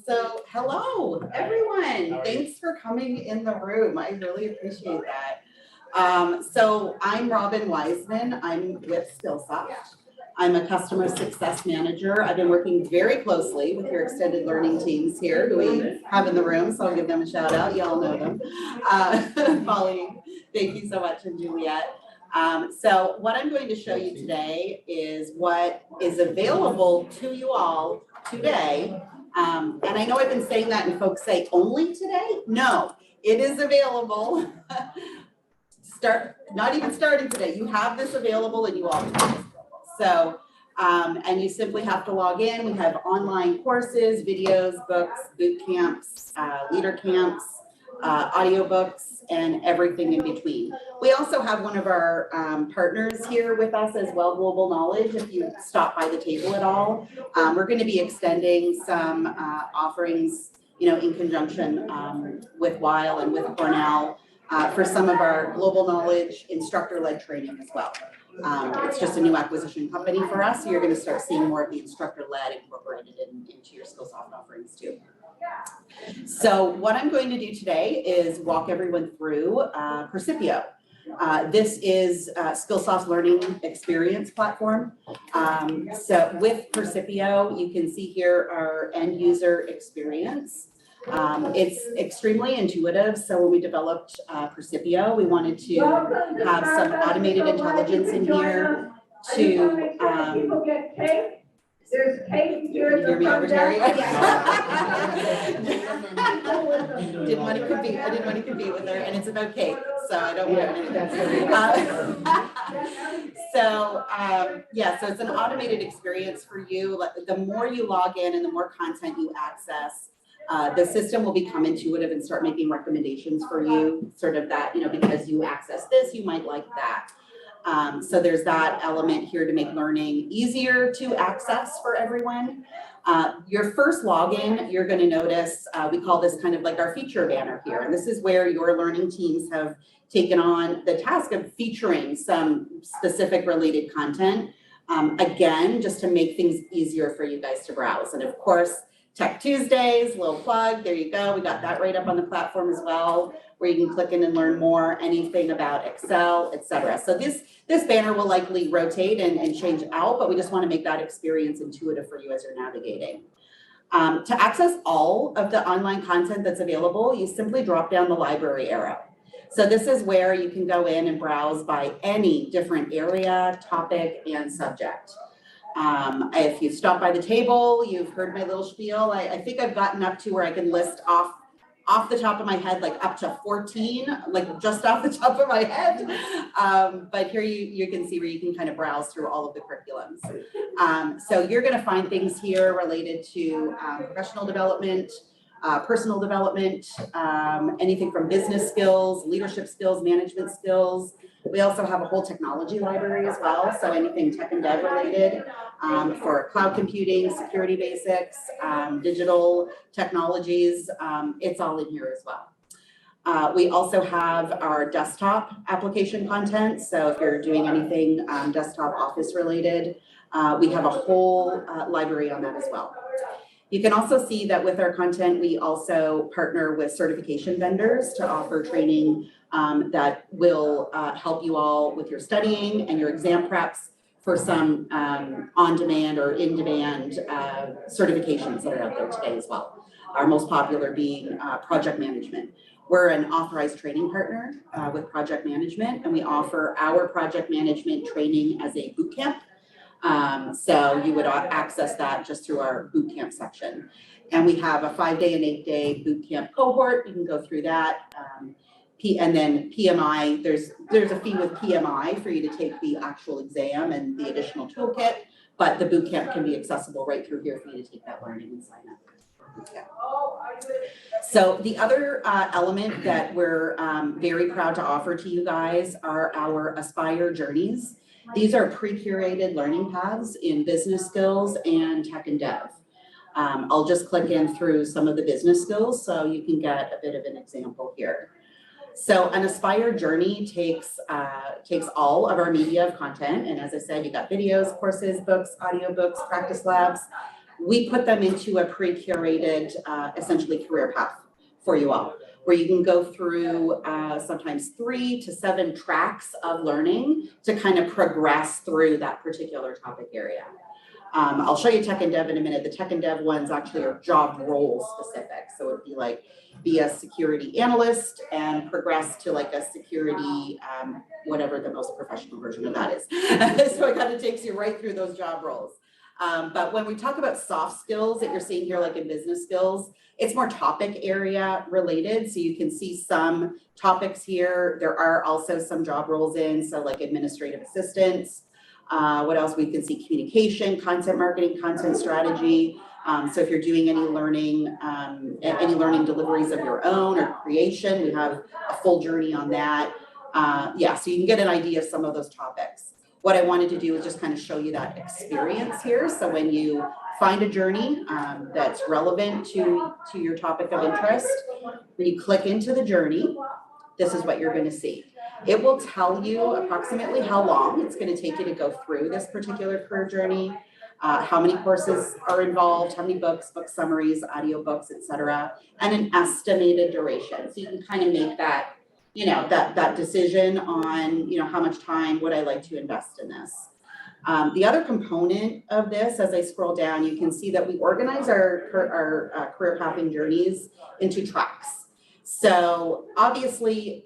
So hello, everyone. Thanks for coming in the room. I really appreciate that. So I'm Robin Wiseman. I'm with Skillsoft. I'm a customer success manager. I've been working very closely with your extended learning teams here who we have in the room, so I'll give them a shout out. You all know them. Polly, thank you so much, and Juliet. So what I'm going to show you today is what is available to you all today. And I know I've been saying that and folks say only today. No, it is available. Not even starting today. You have this available and you all can. So, and you simply have to log in. We have online courses, videos, books, boot camps, leader camps, audiobooks, and everything in between. We also have one of our partners here with us as well, Global Knowledge. If you stop by the table at all, we're going to be extending some offerings, in conjunction with Weil and with Cornell for some of our Global Knowledge instructor-led training as well. It's just a new acquisition company for us, so you're going to start seeing more of the instructor-led incorporated into your Skillsoft offerings too. So what I'm going to do today is walk everyone through Percipio. This is Skillsoft's learning experience platform. So with Percipio, you can see here our end user experience. It's extremely intuitive. So when we developed Percipio, we wanted to have some automated intelligence in here to there's cake. You hear me over Terry? I didn't want to compete with her, and it's about cake, so I don't want to. So it's an automated experience for you. The more you log in and the more content you access, the system will become intuitive and start making recommendations for you, sort of that, because you access this, you might like that. So there's that element here to make learning easier to access for everyone. Your first login, you're going to notice, we call this kind of like our feature banner here. And this is where your learning teams have taken on the task of featuring some specific related content. Again, just to make things easier for you guys to browse. And of course, Tech Tuesdays, little plug, there you go. We got that right up on the platform as well, where you can click in and learn more, anything about Excel, etc. So this banner will likely rotate and change out, but we just want to make that experience intuitive for you as you're navigating. To access all of the online content that's available, you simply drop down the library arrow. So this is where you can go in and browse by any different area, topic, and subject. If you stop by the table, you've heard my little spiel. I think I've gotten up to where I can list off the top of my head, like up to 14, like just off the top of my head. But here you can see where you can kind of browse through all of the curriculums. So you're going to find things here related to professional development, personal development, anything from business skills, leadership skills, management skills. We also have a whole technology library as well, so anything tech and dev related for cloud computing, security basics, digital technologies, it's all in here as well. We also have our desktop application content, so if you're doing anything desktop office related, we have a whole library on that as well. You can also see that with our content, we also partner with certification vendors to offer training that will help you all with your studying and your exam preps for some on-demand or in-demand certifications that are out there today as well. Our most popular being project management. We're an authorized training partner with project management, and we offer our project management training as a boot camp. So you would access that just through our boot camp section. And we have a 5-day and 8-day boot camp cohort. You can go through that. And then PMI, there's a fee with PMI for you to take the actual exam and the additional toolkit, but the boot camp can be accessible right through here for you to take that learning and sign up. Okay. So the other element that we're very proud to offer to you guys are our Aspire journeys. These are pre-curated learning paths in business skills and tech and dev. I'll just click in through some of the business skills so you can get a bit of an example here. So an Aspire journey takes all of our media of content, and as I said, you got videos, courses, books, audiobooks, practice labs, we put them into a pre-curated, essentially career path for you all, where you can go through sometimes 3 to 7 tracks of learning to kind of progress through that particular topic area. I'll show you tech and dev in a minute. The tech and dev ones actually are job role specific. So it'd be like, be a security analyst and progress to like a security, whatever the most professional version of that is. So it kind of takes you right through those job roles. But when we talk about soft skills that you're seeing here, like in business skills, it's more topic area related. So you can see some topics here. There are also some job roles in, so like administrative assistants. What else? We can see communication, content marketing, content strategy. So if you're doing any learning deliveries of your own or creation, we have a full journey on that. Yeah, so you can get an idea of some of those topics. What I wanted to do is just kind of show you that experience here. So when you find a journey that's relevant to your topic of interest, when you click into the journey, this is what you're going to see. It will tell you approximately how long it's going to take you to go through this particular career journey, how many courses are involved, how many books, book summaries, audiobooks, etc., and an estimated duration. So you can kind of make that, that decision on, how much time would I like to invest in this. The other component of this, as I scroll down, you can see that we organize our career pathing journeys into tracks. So obviously,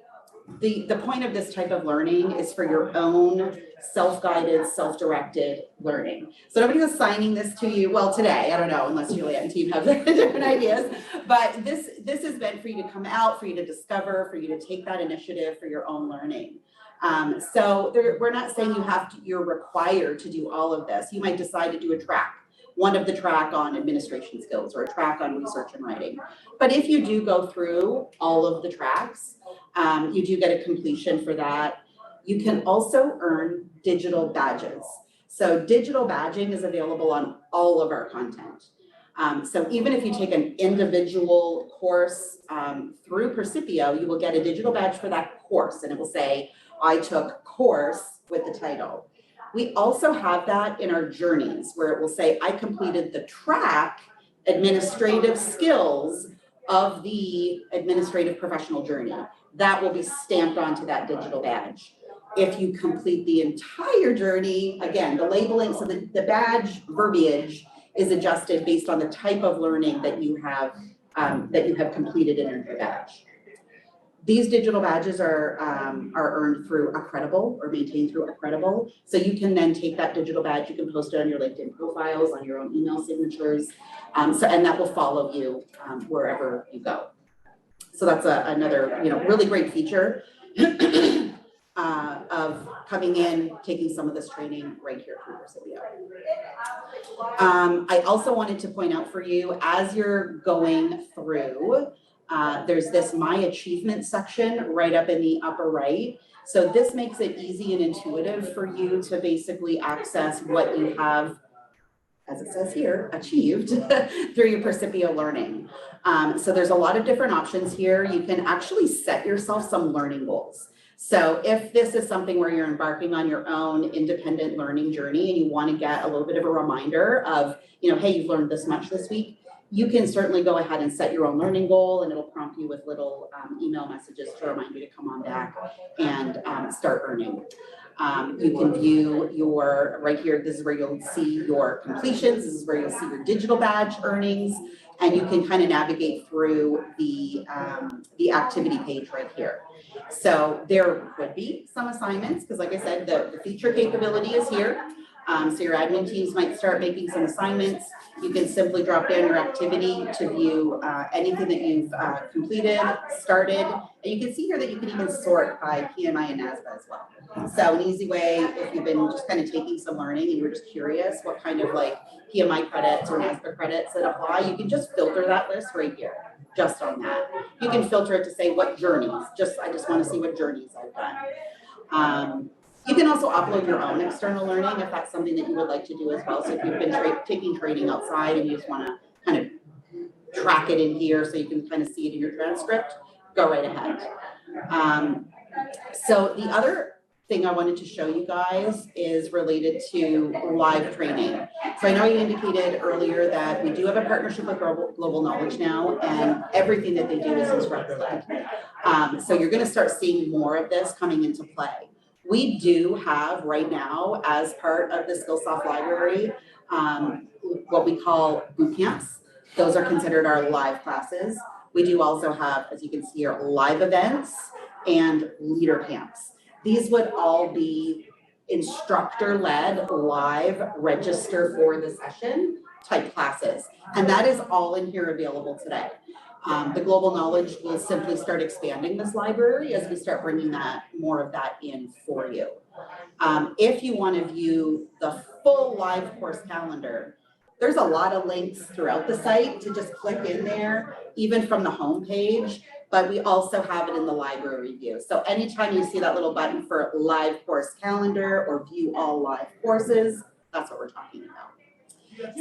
the point of this type of learning is for your own self-guided, self-directed learning. So nobody's assigning this to you. Well, today, I don't know, unless Juliet and team have different ideas, but this is meant for you to come out, for you to discover, for you to take that initiative for your own learning. So we're not saying you're required to do all of this. You might decide to do a track, one of the track on administration skills or a track on research and writing. But if you do go through all of the tracks, you do get a completion for that. You can also earn digital badges. So digital badging is available on all of our content. So even if you take an individual course through Percipio, you will get a digital badge for that course, and it will say, I took course with the title. We also have that in our journeys, where it will say, I completed the track administrative skills of the administrative professional journey. That will be stamped onto that digital badge. If you complete the entire journey, again, the labeling, so the badge verbiage is adjusted based on the type of learning that you have completed in your badge. These digital badges are earned through Accredible or maintained through Accredible. So you can then take that digital badge, you can post it on your LinkedIn profiles, on your own email signatures, and that will follow you wherever you go. So that's another really great feature of coming in, taking some of this training right here through Percipio. I also wanted to point out for you, as you're going through, there's this My Achievement section right up in the upper right. So this makes it easy and intuitive for you to basically access what you have, as it says here, achieved through your Percipio learning. So there's a lot of different options here. You can actually set yourself some learning goals. So if this is something where you're embarking on your own independent learning journey and you want to get a little bit of a reminder of, hey, you've learned this much this week, you can certainly go ahead and set your own learning goal, and it'll prompt you with little email messages to remind you to come on back and start earning. You can view right here, this is where you'll see your completions, this is where you'll see your digital badge earnings, and you can kind of navigate through the activity page right here. So there could be some assignments, because like I said, the feature capability is here. So your admin teams might start making some assignments. You can simply drop down your activity to view anything that you've completed, started. And you can see here that you can even sort by PMI and NASBA as well. So an easy way, if you've been just kind of taking some learning and you were just curious what kind of like PMI credits or NASBA credits that apply, you can just filter that list right here, just on that. You can filter it to say what journeys, I just want to see what journeys I've done. You can also upload your own external learning if that's something that you would like to do as well. So if you've been taking training outside and you just want to kind of track it in here so you can kind of see it in your transcript, go right ahead. So the other thing I wanted to show you guys is related to live training. So I know you indicated earlier that we do have a partnership with Global Knowledge now, and everything that they do is instructor-led. So you're going to start seeing more of this coming into play. We do have right now, as part of the Skillsoft library, what we call bootcamps. Those are considered our live classes. We do also have, as you can see here, live events and leader camps. These would all be instructor-led, live, register for the session type classes. And that is all in here available today. The Global Knowledge will simply start expanding this library as we start bringing more of that in for you. If you want to view the full live course calendar, there's a lot of links throughout the site to just click in there, even from the home page, but we also have it in the library view. So anytime you see that little button for live course calendar or view all live courses, that's what we're talking about.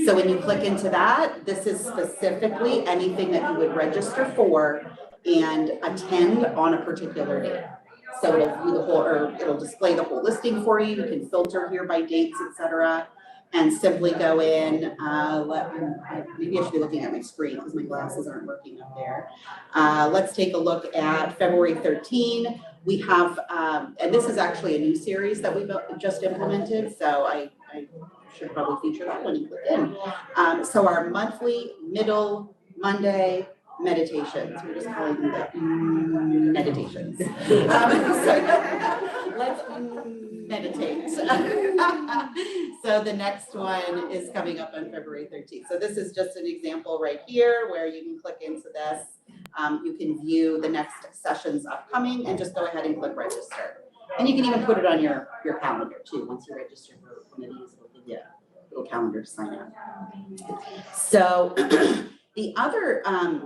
So when you click into that, this is specifically anything that you would register for and attend on a particular day. So it'll view the whole, or it'll display the whole listing for you. You can filter here by dates, etc., and simply go in. Maybe I should be looking at my screen because my glasses aren't working up there. Let's take a look at February 13. We have, and this is actually a new series that we've just implemented, so I should probably feature that when you click in. So our monthly middle Monday meditations. We're just calling them the meditations. So let's meditate. So the next one is coming up on February 13th. So this is just an example right here where you can click into this. You can view the next sessions upcoming and just go ahead and click register. And you can even put it on your calendar too. Once you register for one of these, it'll give you a little calendar to sign up. So the other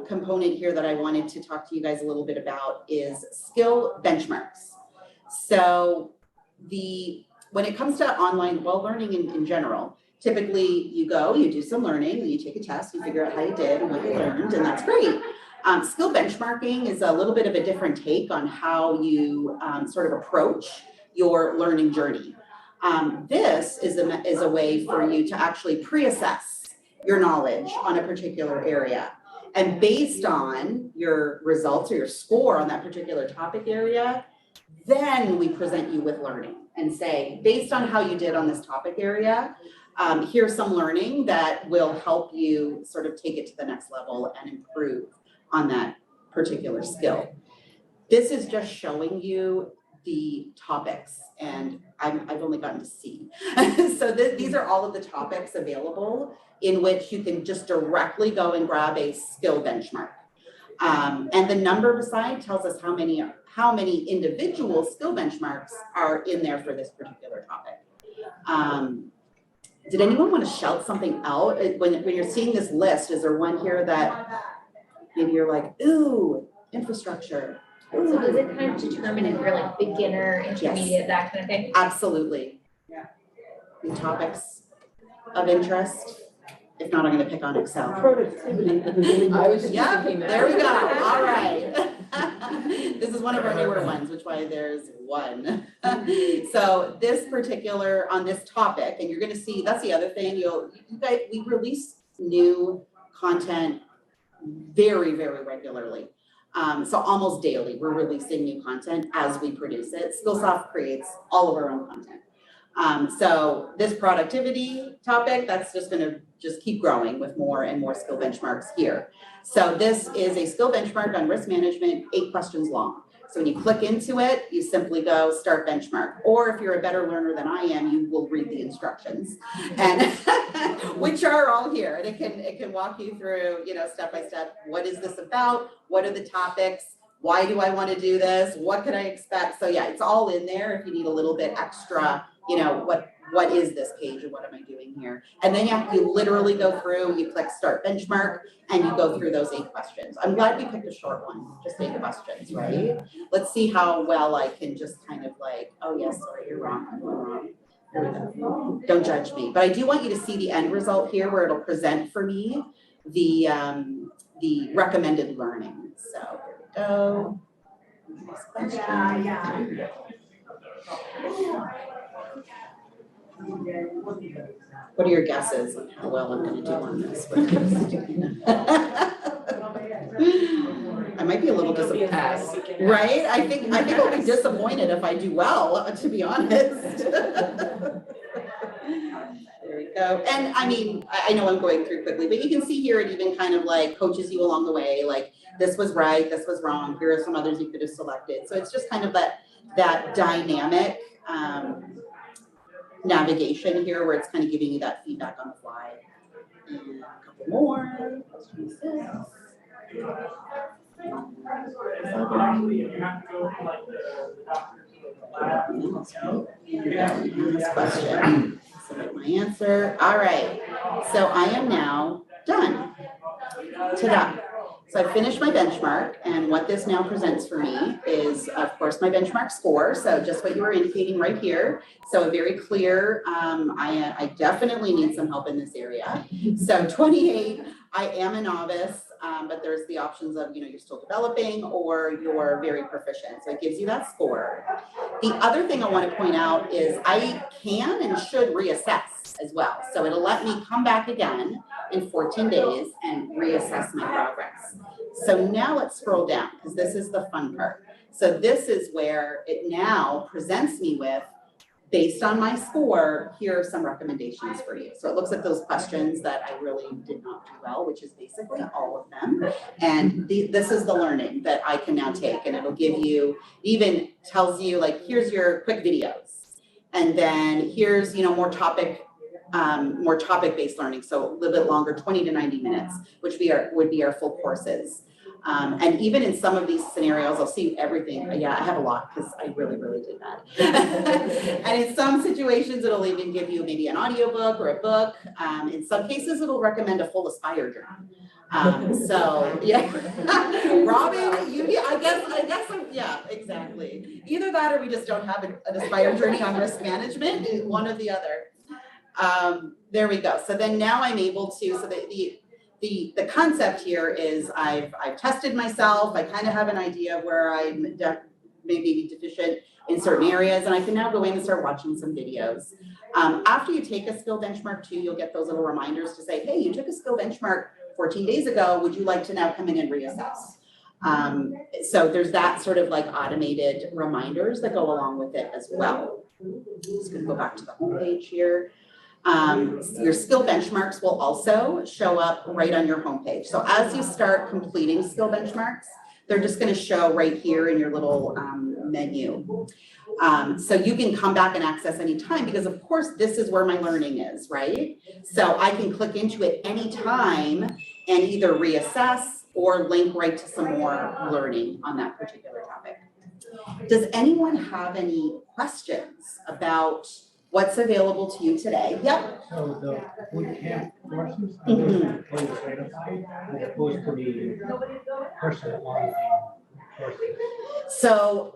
component here that I wanted to talk to you guys a little bit about is skill benchmarks. So when it comes to online, learning in general, typically you do some learning, and you take a test, you figure out how you did and what you learned, and that's great. Skill benchmarking is a little bit of a different take on how you sort of approach your learning journey. This is a way for you to actually pre-assess your knowledge on a particular area. And based on your results or your score on that particular topic area, then we present you with learning and say, based on how you did on this topic area, here's some learning that will help you sort of take it to the next level and improve on that particular skill. This is just showing you the topics, and I've only gotten to C. So these are all of the topics available in which you can just directly go and grab a skill benchmark. And the number beside tells us how many individual skill benchmarks are in there for this particular topic. Did anyone want to shout something out? When you're seeing this list, is there one here that maybe you're like, ooh, infrastructure? So does it kind of determine if you're like beginner, intermediate, Yes. that kind of thing? Absolutely. Yeah. The topics of interest. If not, I'm going to pick on Excel. Productivity. Yeah, there we go. All right. This is one of our newer ones, which why there's one. So this particular, on this topic, and you're going to see, that's the other thing, we release new content very, very regularly. So almost daily, we're releasing new content as we produce it. Skillsoft creates all of our own content. So this productivity topic, that's just going to keep growing with more and more skill benchmarks here. So this is a skill benchmark on risk management, 8 questions long. So when you click into it, you simply go start benchmark. Or if you're a better learner than I am, you will read the instructions, and which are all here. And it can walk you through, step by step. What is this about? What are the topics? Why do I want to do this? What can I expect? So yeah, it's all in there if you need a little bit extra, what is this page and what am I doing here? And then you literally go through, you click start benchmark, and you go through those 8 questions. I'm glad we picked a short one, just 8 questions, right? Let's see how well I can just kind of like, oh yes, sorry, you're wrong, I'm wrong. Here we go. Don't judge me. But I do want you to see the end result here where it'll present for me the recommended learning. So here we go. What are your guesses on how well I'm gonna do on this? I might be a little disappointed, right? I think I'll be disappointed if I do well, to be honest. There we go. And I mean, I know I'm going through quickly, but you can see here it even kind of like coaches you along the way, like this was right, this was wrong, here are some others you could have selected. So it's just kind of that dynamic navigation here where it's kind of giving you that feedback on the fly. And a couple more. This question. Submit my answer. All right. So I am now done. Ta-da. So I finished my benchmark, and what this now presents for me is, of course, my benchmark score. So just what you were indicating right here. So very clear, I definitely need some help in this area. So 28, I am a novice, but there's the options of, you're still developing or you're very proficient. So it gives you that score. The other thing I want to point out is I can and should reassess as well. So it'll let me come back again in 14 days and reassess my progress. So now let's scroll down because this is the fun part. So this is where it now presents me with, based on my score, here are some recommendations for you. So it looks at those questions that I really did not do well, which is basically all of them. And this is the learning that I can now take, and it'll give you, even tells you like, here's your quick videos. And then here's, more topic-based learning. So a little bit longer, 20 to 90 minutes, which would be our full courses. And even in some of these scenarios, I'll see everything. Yeah, I have a lot because I really, really did that. And in some situations, it'll even give you maybe an audiobook or a book. In some cases, it'll recommend a full Aspire journey. So yeah, Robin, yeah, exactly. Either that or we just don't have an Aspire journey on risk management, one or the other. There we go. So then now I'm able to, so the concept here is I've tested myself. I kind of have an idea of where I'm maybe deficient in certain areas, and I can now go in and start watching some videos. After you take a skill benchmark too, you'll get those little reminders to say, hey, you took a skill benchmark 14 days ago. Would you like to now come in and reassess? So there's that sort of like automated reminders that go along with it as well. Just gonna go back to the home page here. Your skill benchmarks will also show up right on your homepage. So as you start completing skill benchmarks, they're just going to show right here in your little menu. So you can come back and access anytime because of course this is where my learning is, right? So I can click into it anytime and either reassess or link right to some more learning on that particular topic. Does anyone have any questions about what's available to you today? Yep. So the bootcamp courses, are those fully certified as opposed to the personal online courses? So,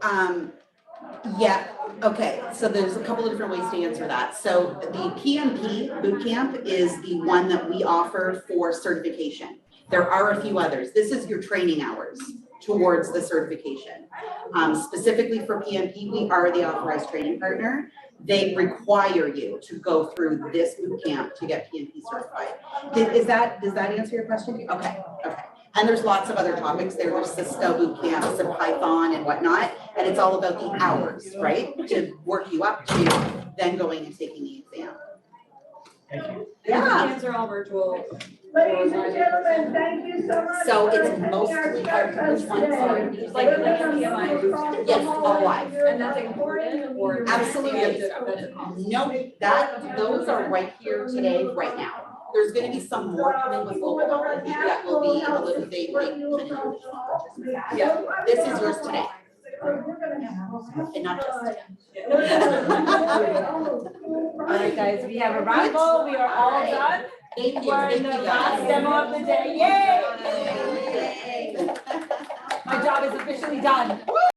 yeah, okay. So there's a couple of different ways to answer that. So the PMP bootcamp is the one that we offer for certification. There are a few others. This is your training hours towards the certification. Specifically for PMP, we are the authorized training partner. They require you to go through this bootcamp to get PMP certified. Does that answer your question? Okay. And there's lots of other topics there. There's Cisco bootcamps and Python and whatnot. And it's all about the hours, right? To work you up to then going and taking the exam. Thank you. Yeah. Exams are all virtual. Ladies and gentlemen, thank you so much. So it's mostly which one? Sorry. Like PMI. Yes, all live. And that's included or? Absolutely. No, those are right here today, right now. There's going to be some more coming with local government that will be a little bit Yeah. This is yours today. And not just today. All right, guys, we have a wrap up. We are all done. Thank you. We're in the last demo of the day. Yay! My job is officially done.